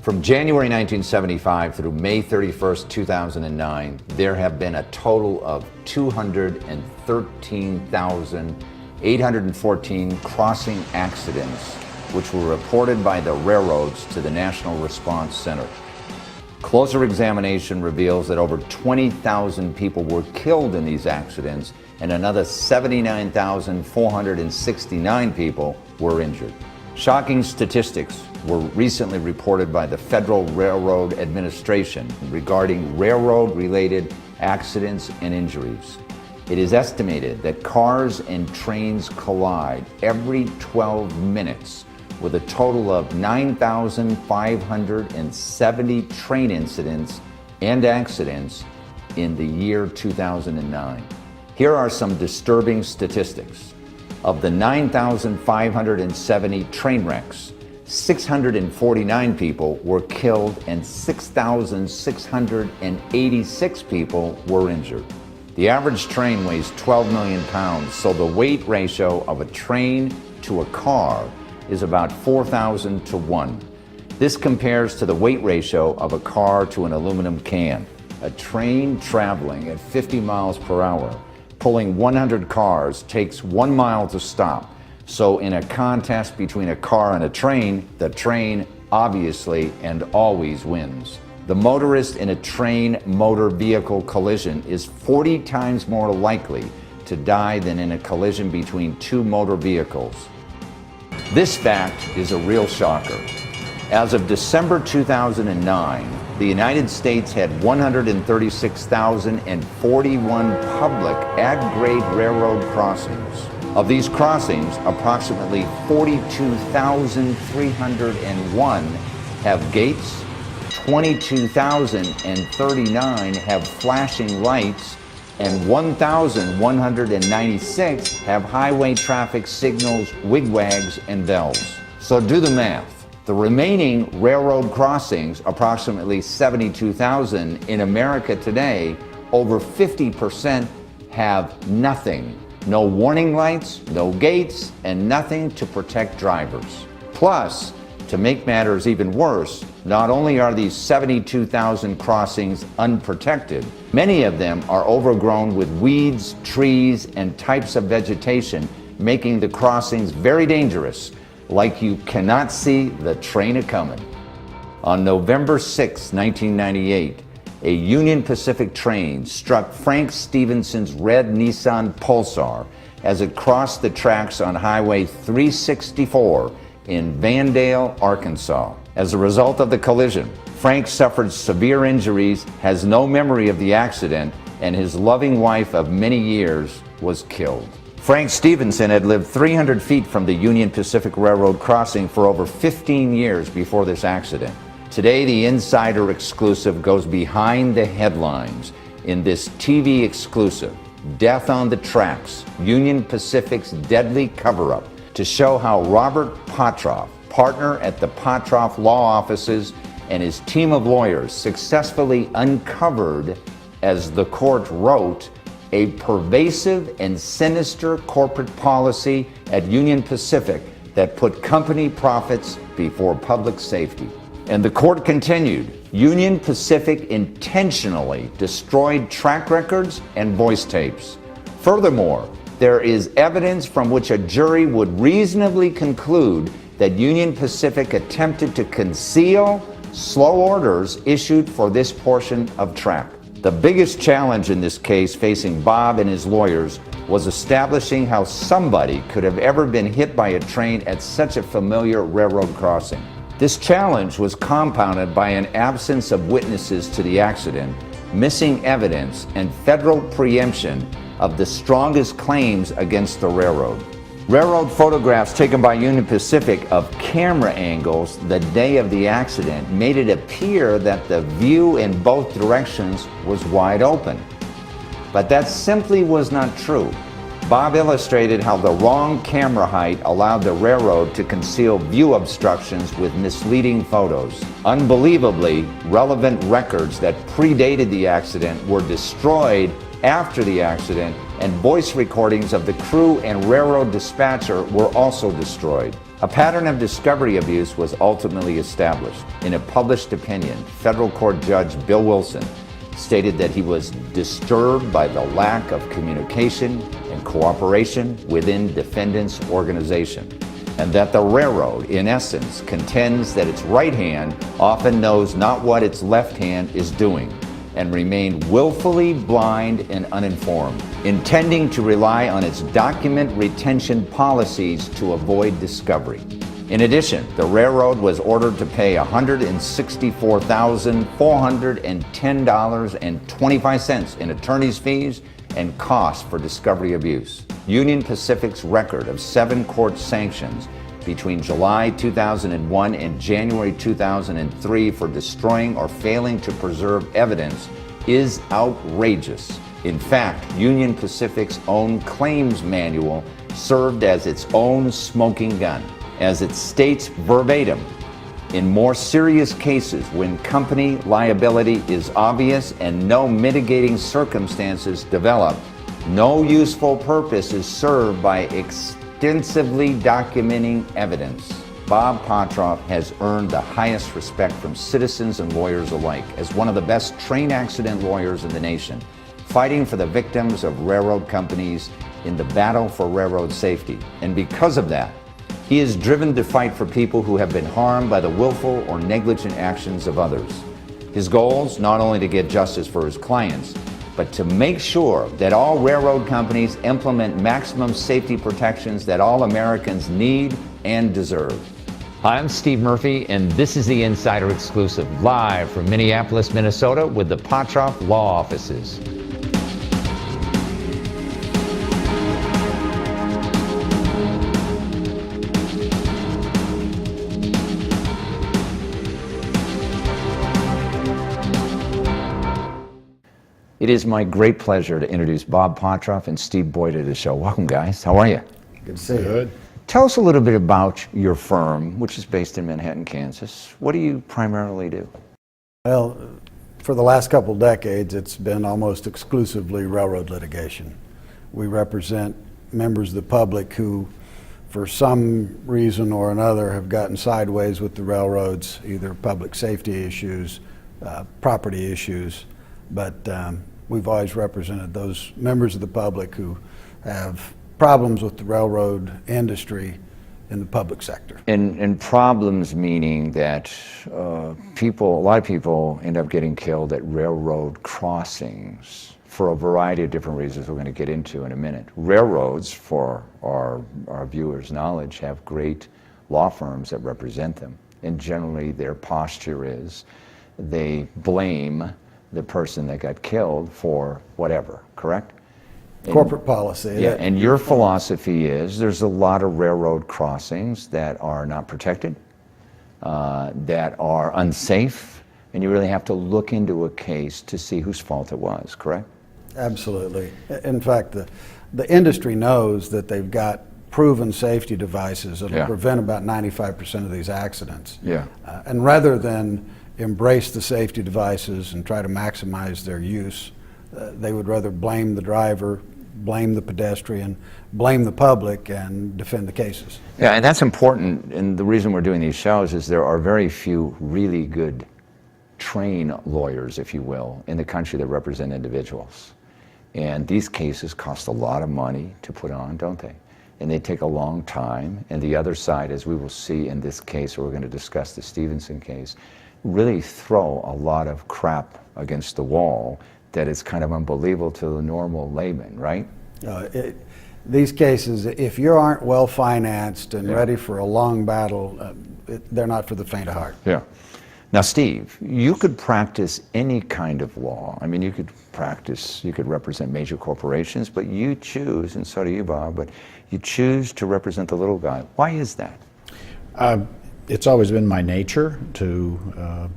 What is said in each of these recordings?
From January 1975 through May 31st, 2009, there have been a total of 213,814 crossing accidents, which were reported by the railroads to the National Response Center. Closer examination reveals that over 20,000 people were killed in these accidents and another 79,469 people were injured. Shocking statistics were recently reported by the Federal Railroad Administration regarding railroad-related accidents and injuries. It is estimated that cars and trains collide every 12 minutes, with a total of 9,570 train incidents and accidents in the year 2009. Here are some disturbing statistics. Of the 9,570 train wrecks, 649 people were killed and 6,686 people were injured. The average train weighs 12 million pounds, so the weight ratio of a train to a car is about 4,000 to 1. This compares to the weight ratio of a car to an aluminum can. A train traveling at 50 miles per hour, pulling 100 cars, takes 1 mile to stop. So in a contest between a car and a train, the train obviously and always wins. The motorist in a train motor vehicle collision is 40 times more likely to die than in a collision between two motor vehicles. This fact is a real shocker. As of December 2009, the United States had 136,041 public at-grade railroad crossings. Of these crossings, approximately 42,301 have gates, 22,039 have flashing lights, and 1,196 have highway traffic signals, wigwags, and bells. So do the math. The remaining railroad crossings, approximately 72,000 in America today, over 50% have nothing. No warning lights, no gates, and nothing to protect drivers. Plus, to make matters even worse, not only are these 72,000 crossings unprotected, many of them are overgrown with weeds, trees, and types of vegetation, making the crossings very dangerous, like you cannot see the train a-comin'. On November 6, 1998, a Union Pacific train struck Frank Stevenson's red Nissan Pulsar as it crossed the tracks on Highway 364 in Vandale, Arkansas. As a result of the collision, Frank suffered severe injuries, has no memory of the accident, and his loving wife of many years was killed. Frank Stevenson had lived 300 feet from the Union Pacific Railroad crossing for over 15 years before this accident. Today, the Insider exclusive goes behind the headlines in this TV exclusive, Death on the Tracks, Union Pacific's Deadly Cover-Up, to show how Robert Potroff, partner at the Potroff Law Offices, and his team of lawyers successfully uncovered, as the court wrote, a pervasive and sinister corporate policy at Union Pacific that put company profits before public safety. And the court continued, Union Pacific intentionally destroyed track records and voice tapes. Furthermore, there is evidence from which a jury would reasonably conclude that Union Pacific attempted to conceal slow orders issued for this portion of track. The biggest challenge in this case facing Bob and his lawyers was establishing how somebody could have ever been hit by a train at such a familiar railroad crossing. This challenge was compounded by an absence of witnesses to the accident, missing evidence, and federal preemption of the strongest claims against the railroad. Railroad photographs taken by Union Pacific of camera angles the day of the accident made it appear that the view in both directions was wide open. But that simply was not true. Bob illustrated how the wrong camera height allowed the railroad to conceal view obstructions with misleading photos. Unbelievably, relevant records that predated the accident were destroyed after the accident, and voice recordings of the crew and railroad dispatcher were also destroyed. A pattern of discovery abuse was ultimately established. In a published opinion, federal court judge Bill Wilson stated that he was disturbed by the lack of communication and cooperation within defendants' organization, and that the railroad, in essence, contends that its right hand often knows not what its left hand is doing, and remain willfully blind and uninformed, intending to rely on its document retention policies to avoid discovery. In addition, the railroad was ordered to pay $164,410.25 in attorney's fees and costs for discovery abuse. Union Pacific's record of 7 court sanctions between July 2001 and January 2003 for destroying or failing to preserve evidence is outrageous. In fact, Union Pacific's own claims manual served as its own smoking gun, as it states verbatim, in more serious cases when company liability is obvious and no mitigating circumstances develop, no useful purpose is served by extensively documenting evidence. Bob Potroff has earned the highest respect from citizens and lawyers alike as one of the best train accident lawyers in the nation, fighting for the victims of railroad companies in the battle for railroad safety. And because of that, he is driven to fight for people who have been harmed by the willful or negligent actions of others. His goals, not only to get justice for his clients, but to make sure that all railroad companies implement maximum safety protections that all Americans need and deserve. Hi, I'm Steve Murphy, and this is the Insider Exclusive, live from Minneapolis, Minnesota, with the Potroff Law Offices. It is my great pleasure to introduce Bob Potroff and Steve Boyd to the show. Welcome, guys. How are you? Good to see you. Good. Tell us a little bit about your firm, which is based in Manhattan, Kansas. What do you primarily do? Well, for the last couple decades, it's been almost exclusively railroad litigation. We represent members of the public who, for some reason or another, have gotten sideways with the railroads, either public safety issues, property issues, but we've always represented those members of the public who have problems with the railroad industry in the public sector. And problems meaning that a lot of people end up getting killed at railroad crossings for a variety of different reasons we're going to get into in a minute. Railroads, for our viewers' knowledge, have great law firms that represent them. And generally their posture is they blame the person that got killed for whatever, correct? Corporate policy. Yeah, and your philosophy is there's a lot of railroad crossings that are not protected, that are unsafe, and you really have to look into a case to see whose fault it was, correct? Absolutely. In fact, the industry knows that they've got proven safety devices that will prevent about 95% of these accidents. Yeah. And rather than embrace the safety devices and try to maximize their use, they would rather blame the driver, blame the pedestrian, blame the public, and defend the cases. Yeah, and that's important, and the reason we're doing these shows is there are very few really good train lawyers, if you will, in the country that represent individuals. And these cases cost a lot of money to put on, don't they? And they take a long time, and the other side, as we will see in this case, or we're going to discuss the Stevenson case, really throw a lot of crap against the wall that is kind of unbelievable to the normal layman, right? These cases, if you aren't well financed and ready for a long battle, they're not for the faint of heart. Yeah. Now, Steve, you could practice any kind of law. I mean, you could represent major corporations, but you choose, and so do you, Bob, but you choose to represent the little guy. Why is that? It's always been my nature to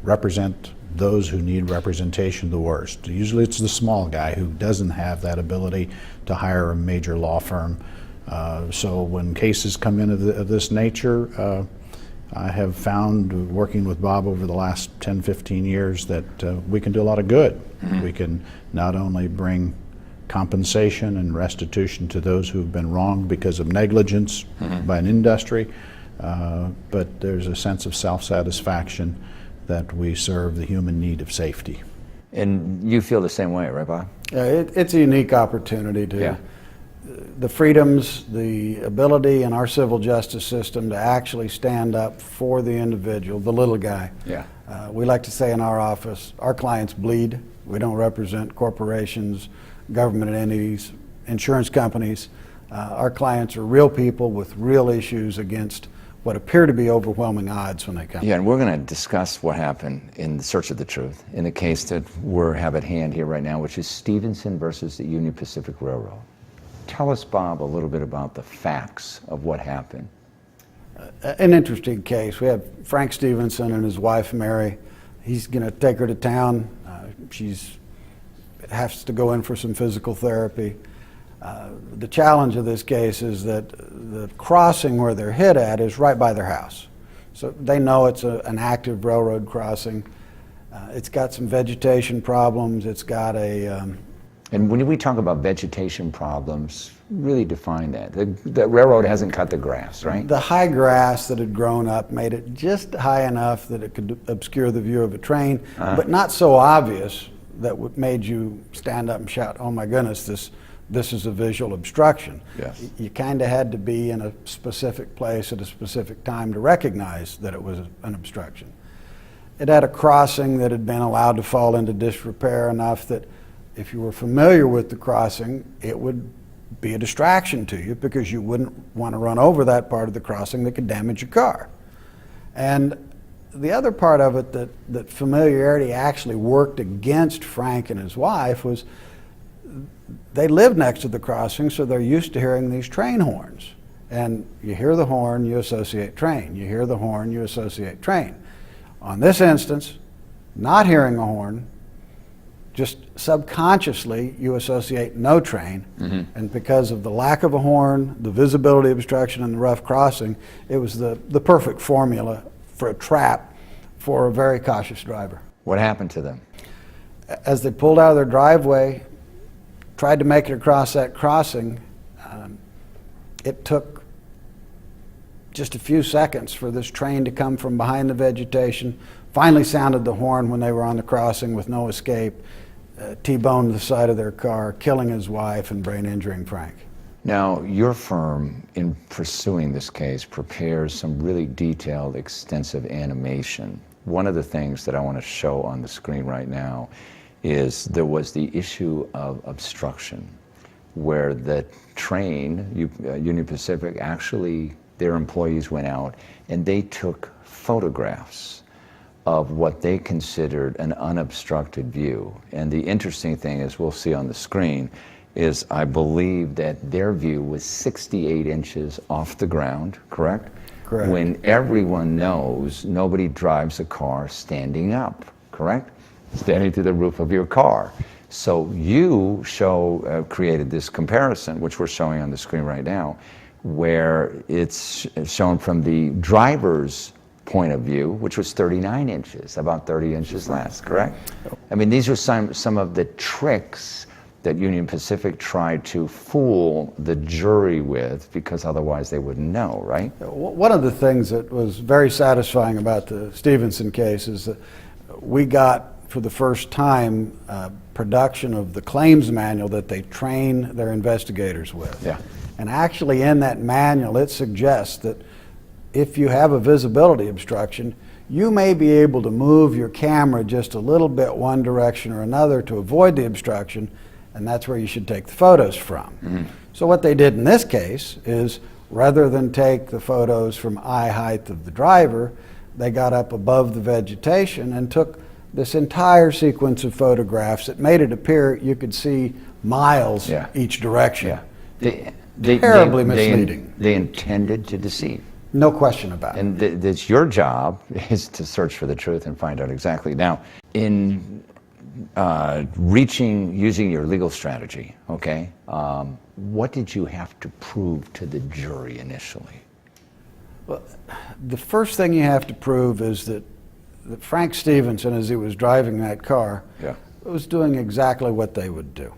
represent those who need representation the worst. Usually it's the small guy who doesn't have that ability to hire a major law firm. So when cases come in of this nature, I have found, working with Bob over the last 10, 15 years, that we can do a lot of good. Mm-hmm. We can not only bring compensation and restitution to those who have been wronged because of negligence by an industry, but there's a sense of self-satisfaction that we serve the human need of safety. And you feel the same way, right, Bob? It's a unique opportunity to, the freedoms, the ability in our civil justice system to actually stand up for the individual, the little guy. Yeah. We like to say in our office, our clients bleed. We don't represent corporations, government entities, insurance companies. Our clients are real people with real issues against what appear to be overwhelming odds when they come. Yeah, and we're going to discuss what happened in the Search of the Truth in the case that we have at hand here right now, which is Stevenson versus the Union Pacific Railroad. Tell us, Bob, a little bit about the facts of what happened. An interesting case. We have Frank Stevenson and his wife, Mary. He's going to take her to town. She's has to go in for some physical therapy. The challenge of this case is that the crossing where they're hit at is right by their house. So they know it's an active railroad crossing. It's got some vegetation problems. It's got a... And when we talk about vegetation problems, really define that. The railroad hasn't cut the grass, right? The high grass that had grown up made it just high enough that it could obscure the view of a train, but not so obvious that made you stand up and shout, "Oh my goodness, this is a visual obstruction." Yes. You kind of had to be in a specific place at a specific time to recognize that it was an obstruction. It had a crossing that had been allowed to fall into disrepair enough that if you were familiar with the crossing, it would be a distraction to you because you wouldn't want to run over that part of the crossing that could damage your car. And the other part of it that familiarity actually worked against Frank and his wife was they live next to the crossing, so they're used to hearing these train horns. And you hear the horn, you associate train. You hear the horn, you associate train. On this instance, not hearing a horn, just subconsciously you associate no train. And because of the lack of a horn, the visibility obstruction, and the rough crossing, it was the perfect formula for a trap for a very cautious driver. What happened to them? As they pulled out of their driveway, tried to make it across that crossing, it took just a few seconds for this train to come from behind the vegetation, finally sounded the horn when they were on the crossing with no escape, T-boned the side of their car, killing his wife and brain injuring Frank. Now, your firm, in pursuing this case, prepares some really detailed, extensive animation. One of the things that I want to show on the screen right now is there was the issue of obstruction, where the train, Union Pacific, actually, their employees went out and they took photographs of what they considered an unobstructed view. And the interesting thing is, we'll see on the screen, is I believe that their view was 68 inches off the ground, correct? Correct. When everyone knows nobody drives a car standing up, correct? Standing to the roof of your car. So you created this comparison, which we're showing on the screen right now, where it's shown from the driver's point of view, which was 39 inches, about 30 inches less, correct? I mean, these are some of the tricks that Union Pacific tried to fool the jury with, because otherwise they wouldn't know, right? One of the things that was very satisfying about the Stevenson case is that we got, for the first time, production of the claims manual that they train their investigators with. Yeah. And actually in that manual, it suggests that if you have a visibility obstruction, you may be able to move your camera just a little bit one direction or another to avoid the obstruction, and that's where you should take the photos from. So what they did in this case is, rather than take the photos from eye height of the driver, they got up above the vegetation and took this entire sequence of photographs that made it appear you could see miles each direction. Terribly misleading. They intended to deceive. No question about it. And it's your job is to search for the truth and find out exactly. Now, in using your legal strategy, okay, what did you have to prove to the jury initially? Well, the first thing you have to prove is that Frank Stevenson, as he was driving that car, was doing exactly what they would do.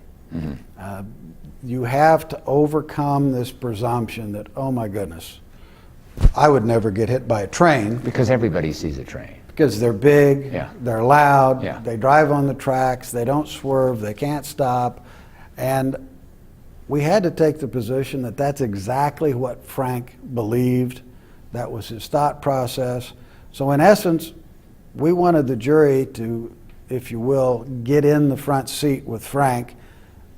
You have to overcome this presumption that, oh my goodness, I would never get hit by a train. Because everybody sees a train. Because they're big, Yeah. they're loud, Yeah. they drive on the tracks, they don't swerve, they can't stop. And we had to take the position that that's exactly what Frank believed. That was his thought process. So in essence, we wanted the jury to, if you will, get in the front seat with Frank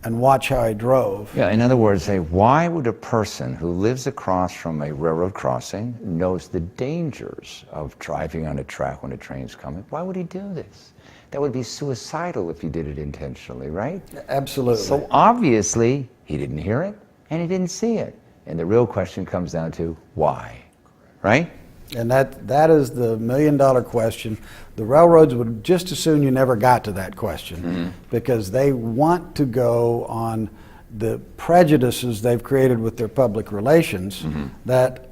and watch how he drove. Yeah, in other words, say, why would a person who lives across from a railroad crossing, knows the dangers of driving on a track when a train's coming, why would he do this? That would be suicidal if he did it intentionally, right? Absolutely. So obviously, he didn't hear it and he didn't see it. And the real question comes down to why, right? And that is the million-dollar question. The railroads would just as soon you never got to that question because they want to go on the prejudices they've created with their public relations that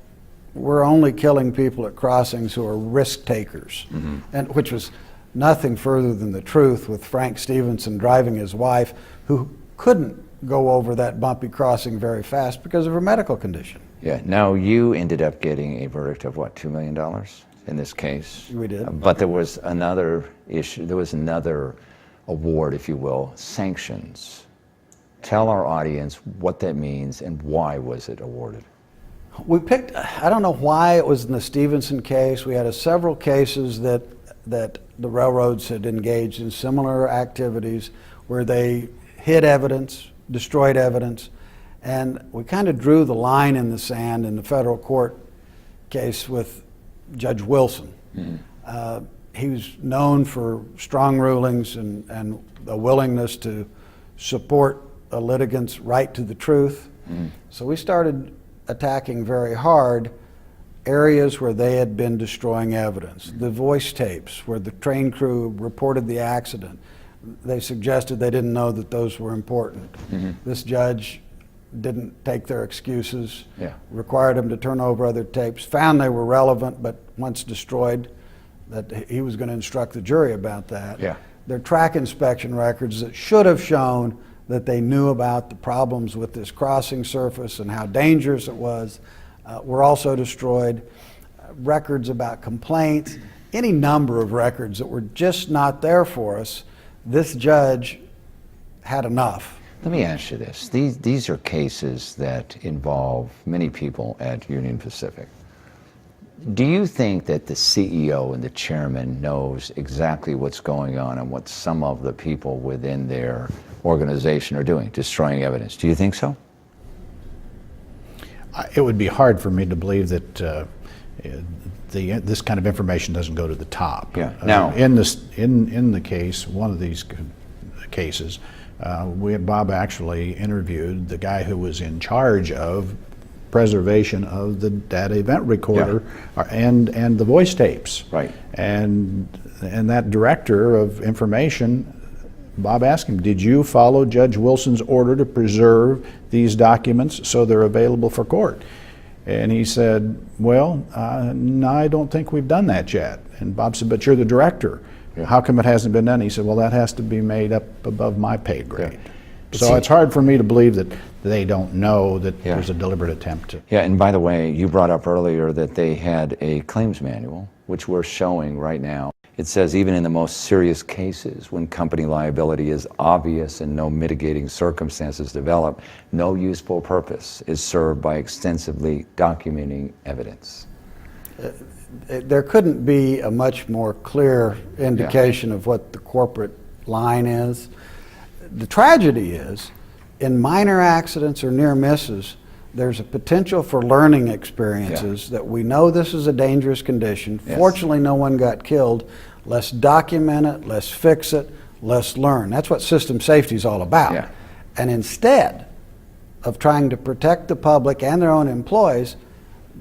we're only killing people at crossings who are risk takers, and which was nothing further than the truth with Frank Stevenson driving his wife who couldn't go over that bumpy crossing very fast because of her medical condition. Yeah, now you ended up getting a verdict of what, $2 million in this case? We did. But there was another issue, there was another award, if you will, sanctions. Tell our audience what that means and why was it awarded? We picked, I don't know why it was in the Stevenson case. We had several cases that the railroads had engaged in similar activities where they hid evidence, destroyed evidence, and we kind of drew the line in the sand in the federal court case with Judge Wilson. He was known for strong rulings and a willingness to support a litigant's right to the truth. So we started attacking very hard areas where they had been destroying evidence. The voice tapes where the train crew reported the accident. They suggested they didn't know that those were important. This judge didn't take their excuses, required him to turn over other tapes, found they were relevant, but once destroyed, that he was going to instruct the jury about that. Their track inspection records that should have shown that they knew about the problems with this crossing surface and how dangerous it was were also destroyed. Records about complaints, any number of records that were just not there for us. This judge had enough. Let me ask you this. These are cases that involve many people at Union Pacific. Do you think that the CEO and the chairman knows exactly what's going on and what some of the people within their organization are doing, destroying evidence? Do you think so? It would be hard for me to believe that this kind of information doesn't go to the top. Now, in the case, one of these cases, Bob actually interviewed the guy who was in charge of preservation of the data event recorder and the voice tapes. Right. And that director of information, Bob asked him, did you follow Judge Wilson's order to preserve these documents so they're available for court? And he said, well, no, I don't think we've done that yet. And Bob said, but you're the director. How come it hasn't been done? He said, well, that has to be made up above my pay grade. So it's hard for me to believe that they don't know that there's a deliberate attempt to. Yeah, and by the way, you brought up earlier that they had a claims manual, which we're showing right now. It says even in the most serious cases, when company liability is obvious and no mitigating circumstances develop, no useful purpose is served by extensively documenting evidence. There couldn't be a much more clear indication of what the corporate line is. The tragedy is, in minor accidents or near misses, there's a potential for learning experiences that we know this is a dangerous condition. Fortunately, no one got killed. Let's document it, let's fix it, let's learn. That's what system safety is all about. And instead of trying to protect the public and their own employees,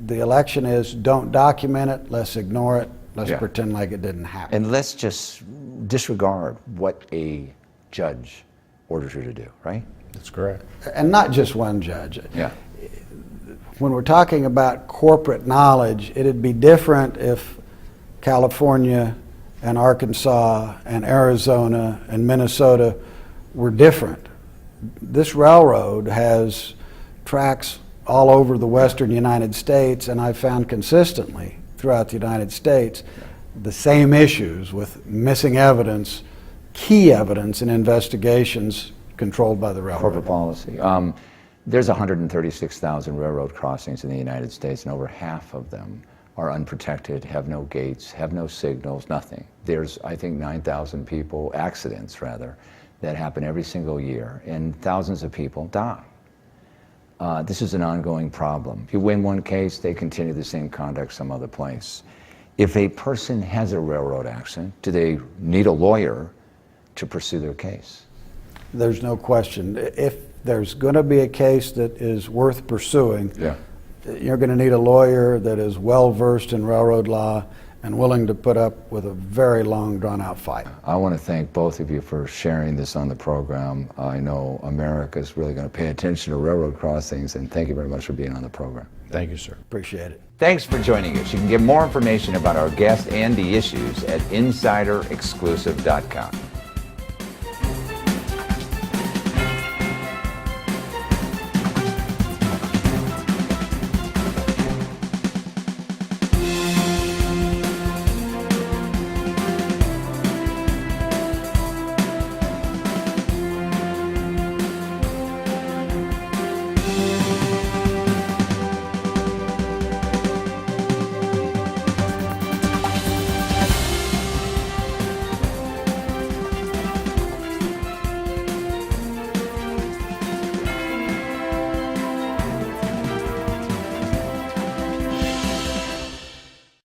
the election is don't document it, let's ignore it, let's pretend like it didn't happen. And let's just disregard what a judge orders her to do, right? That's correct. And not just one judge. When we're talking about corporate knowledge, it'd be different if California and Arkansas and Arizona and Minnesota were different. this railroad has tracks all over the western United States, and I've found consistently throughout the United States the same issues with missing evidence, key evidence in investigations controlled by the railroad. Corporate policy. There's 136,000 railroad crossings in the United States, and over half of them are unprotected, have no gates, have no signals, nothing. There's, I think, 9,000 accidents rather, that happen every single year, and thousands of people die. This is an ongoing problem. If you win one case, they continue the same conduct some other place. If a person has a railroad accident, do they need a lawyer to pursue their case? There's no question. If there's going to be a case that is worth pursuing, you're going to need a lawyer that is well versed in railroad law and willing to put up with a very long, drawn-out fight. I want to thank both of you for sharing this on the program. I know America is really going to pay attention to railroad crossings, and thank you very much for being on the program. Thank you, sir. Appreciate it. Thanks for joining us. You can get more information about our guest and the issues at insiderexclusive.com.